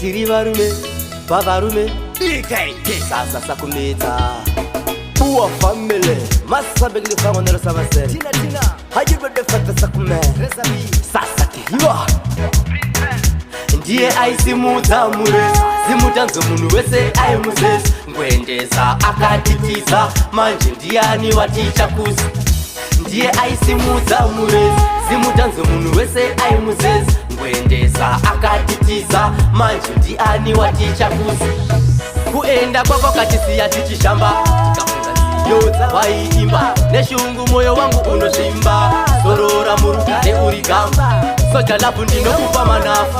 tiri varume vavarume sasa sakumeta Poor family Massa begli fango nero samasere Tina Hajiru defata sakume Sasa tihiwa Ndiye aisimuta murezi Zimutanzo munu wese aimuzezi Ngwendeza akatitiza Manje ndiyani waticha kuzi Ndiye aisimuta murezi Zimutanzo munu wese aimuzezi Ngwendeza akatitiza Manje ndiyani waticha kuzi Kuenda kwako katisiya tichishamba Yoza waiimba Neshungu moyo wangu unoshimba Sorora murugare urigamba Soja labu ndino kupa manafu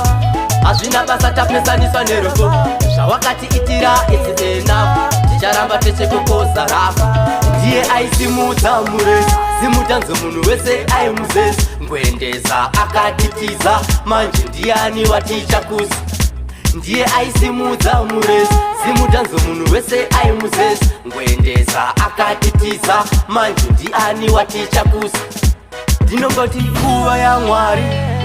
Azvina basa tapesaniswa neroko Zvawakati itira it's enough Ticharamba techekukoza rafu Ndiye aisimudza murezi Zimutanzo munhu wese aimuzezi Ngwendeza akatitiza Manje ndiyani waticha kuzi Ndiye aisimudza murezi Zimutanzo munhu wese aimuzezi Ngwendeza akatitiza Manje ndiyani waticha kuzi Ndinongoti kuva ya Mwari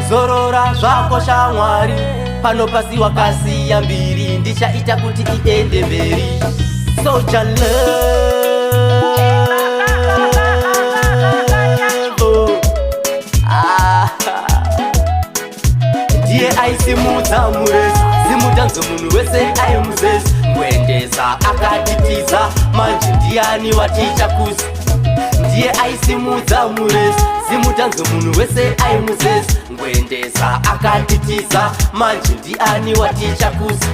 Zorora zvako shamwari Pano pasi wakasiya mbiri Ndichaita kuti iende mberi Soja Ndiye aisimudza murezi Zimutanzo munhu wese aimuzezi Ngwendeza akatitiza Manje ndiyani waticha kuzi Ndiye aisimudza murezi Zimutanzo munhu wese aimuzezi Ngwendeza akatitiza Manje ndiyani waticha kuzi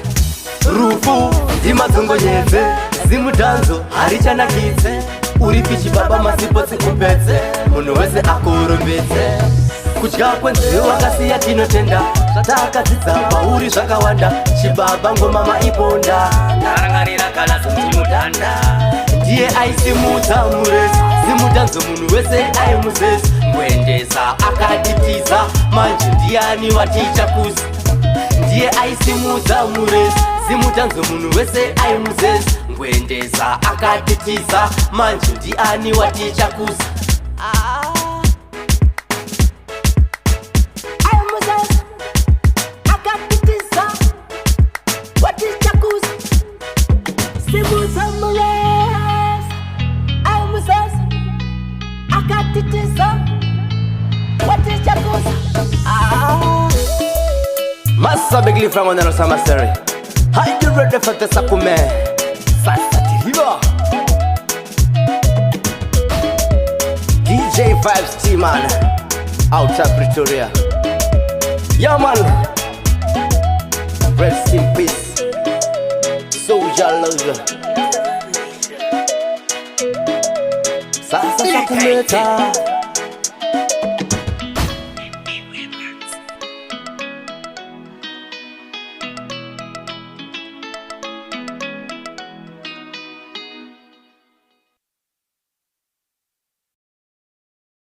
Rufu ndimadzongonyedze Zimutanzo harichanakidze Uri pichi baba masipotsi kupedze Munhu wese akurumbidze Kudya kwenzeve wakasiya tinotenda Zvatakadzidza pauri zvakawanda Chibaba ngoma maiponda Ndarangarira kana zomtimudanda Ndiye aisimudza murezi Zimutanzo munhu wese aimuzezi Ngwendeza akatitiza Manje ndiyani waticha kuzi Ndiye aisimudza murezi Zimutanzo munhu wese aimuzezi Ngwendeza akatitiza Manje ndiyani waticha kuzi Massa begli frango nero samasere Hajiru defata sakume Sasa tihiwa DJ Vibes T-Man Outer Pretoria Yeah man Rest in peace Soldier lover Sasa sakumeta